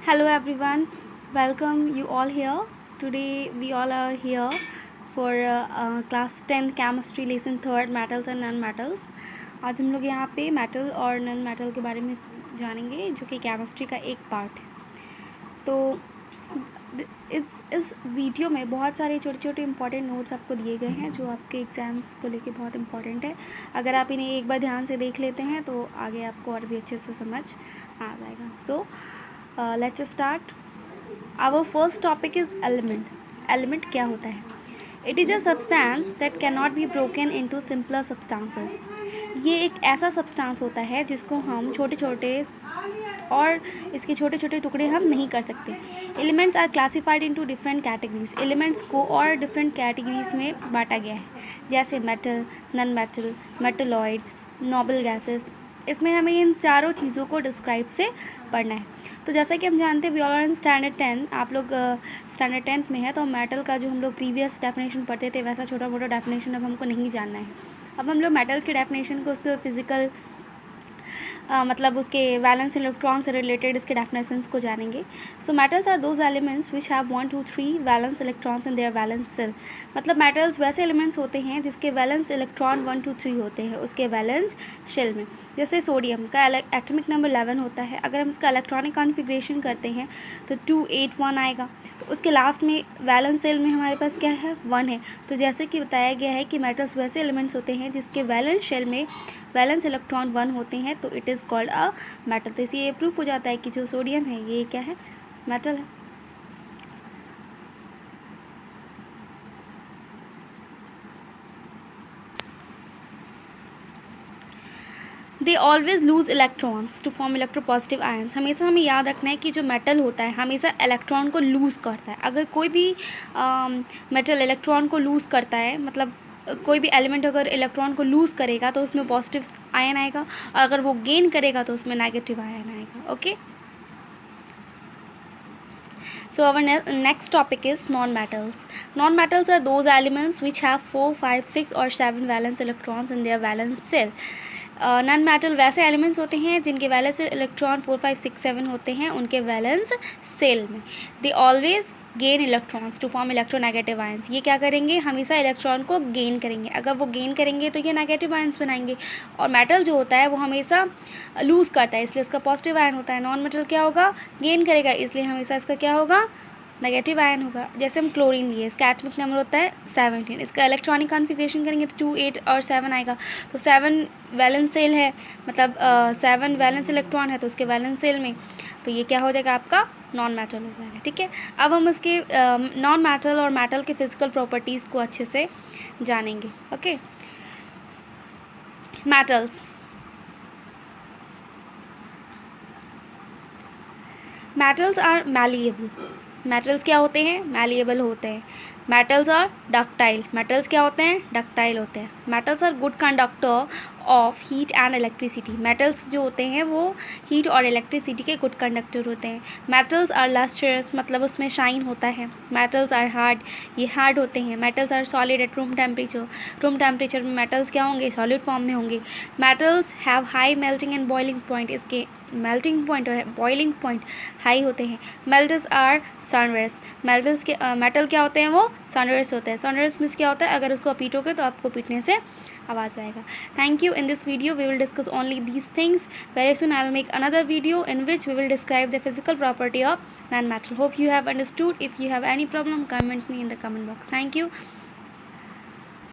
Hello everyone, welcome you all here. Today we all are here for class 10th chemistry lesson 3rd metals and non metals. आज हम लोग यहाँ पे metal और non metal के बारे में जानेंगे जो कि केमिस्ट्री का एक पार्ट है. तो इस वीडियो में बहुत सारे छोटे छोटे इंपॉर्टेंट नोट्स आपको दिए गए हैं जो आपके एग्ज़ाम्स को लेके बहुत इंपॉर्टेंट है. अगर आप इन्हें एक बार ध्यान से देख लेते हैं तो आगे आपको और भी अच्छे से समझ आ जाएगा. So let's start. Our first topic is element. Element क्या होता है? It is a substance that can not be broken into simpler substances. ये एक ऐसा सब्सटेंस होता है जिसको हम छोटे छोटे और इसके छोटे छोटे टुकड़े हम नहीं कर सकते. Elements are classified into different categories. Elements को और डिफरेंट कैटेगरीज में बांटा गया है जैसे metal, non metal, metalloids, noble gases. इसमें हमें इन चारों चीज़ों को डिस्क्राइब से पढ़ना है. तो जैसा कि हम जानते हैं we all are in standard 10. आप लोग स्टैंडर्ड 10th में है तो मेटल का जो हम लोग प्रीवियस डेफिनेशन पढ़ते थे वैसा छोटा मोटा डेफिनेशन अब हमको नहीं जानना है. अब हम लोग मेटल्स के डेफिनेशन को उसके फिजिकल मतलब उसके वैलेंस इलेक्ट्रॉन से रिलेटेड इसके डेफिनेशंस को जानेंगे. So metals are those elements which have 1 2 3 valence electrons in their valence shell. मतलब मेटल्स वैसे एलिमेंट्स होते हैं जिसके वैलेंस इलेक्ट्रॉन 1 2 3 होते हैं उसके वैलेंस शेल में. जैसे सोडियम का एटॉमिक नंबर 11 होता है. अगर हम इसका इलेक्ट्रॉनिक कॉन्फ़िगरेशन करते हैं तो 2 8 1 आएगा. तो उसके लास्ट में वैलेंस सेल में हमारे पास क्या है? 1 है. तो जैसे कि बताया गया है कि मेटल्स वैसे एलिमेंट्स होते हैं जिसके वैलेंस शेल में वैलेंस इलेक्ट्रॉन 1 होते हैं तो it is called a metal. तो इसे ये प्रूफ हो जाता है कि जो सोडियम है ये क्या है? मेटल है. They always lose electrons to form electropositive ions. हमेशा हमें याद रखना है कि जो मेटल होता है हमेशा इलेक्ट्रॉन को लूज़ करता है. अगर कोई भी मेटल इलेक्ट्रॉन को लूज़ करता है मतलब कोई भी एलिमेंट अगर इलेक्ट्रॉन को लूज़ करेगा तो उसमें पॉजिटिव आयन आएगा और अगर वो गेन करेगा तो उसमें नेगेटिव आयन आएगा. Okay. So our next topic is non-metals. Non-metals are those elements which have 4, 5, 6 or 7 valence electrons in their valence shell. Non metal वैसे एलिमेंट्स होते हैं जिनके वैलेंस इलेक्ट्रॉन 4 5 6 7 होते हैं उनके वैलेंस सेल में. They always gain electrons to form electronegative ions. ये क्या करेंगे? हमेशा इलेक्ट्रॉन को गेन करेंगे. अगर वो गेन करेंगे तो ये नेगेटिव आयंस बनाएंगे. और मेटल जो होता है वो हमेशा लूज़ करता है इसलिए उसका पॉजिटिव आयन होता है. नॉन मेटल क्या होगा? गेन करेगा इसलिए हमेशा इसका क्या होगा? नेगेटिव आयन होगा. जैसे हम क्लोरीन लिए इसका एटॉमिक नंबर होता है 17. इसका इलेक्ट्रॉनिक कॉन्फ़िगरेशन करेंगे तो 2 8 और 7 आएगा. तो 7 वैलेंस सेल है मतलब 7 वैलेंस इलेक्ट्रॉन है तो उसके वैलेंस सेल में तो ये क्या हो जाएगा? आपका नॉन मेटल हो जाएगा. ठीक है. अब हम इसके नॉन मेटल और मेटल के फिजिकल प्रॉपर्टीज़ को अच्छे से जानेंगे. Okay. Metals. Metals are malleable. Metals क्या होते हैं? मैलिएबल होते हैं. Metals are ductile. मेटल्स क्या होते हैं? डक्टाइल होते हैं. Metals are good conductor of heat and electricity. Metals जो होते हैं वो हीट और इलेक्ट्रिसिटी के गुड कंडक्टर होते हैं. मेटल्स आर लस्ट्रस मतलब उसमें शाइन होता है. Metals are hard. ये हार्ड होते हैं. Metals are solid at room temperature. Room temperature में मेटल्स क्या होंगे? सॉलिड फॉर्म में होंगे. Metals have high melting and boiling point. इसके मेल्टिंग पॉइंट और बॉइलिंग पॉइंट हाई होते हैं. Metals are sonorous. मेटल्स के मेटल क्या होते हैं? वो सनरेस होते हैं. सनरेस मीन्स क्या होता है? अगर उसको पीटोगे तो आपको पीटने से आवाज़ आएगा. Thank you. In this video we will discuss only these things. Very soon I will make another video in which we will describe the physical property of non-metal. Hope you have understood. If you have any problem, comment me in the comment box. Thank you.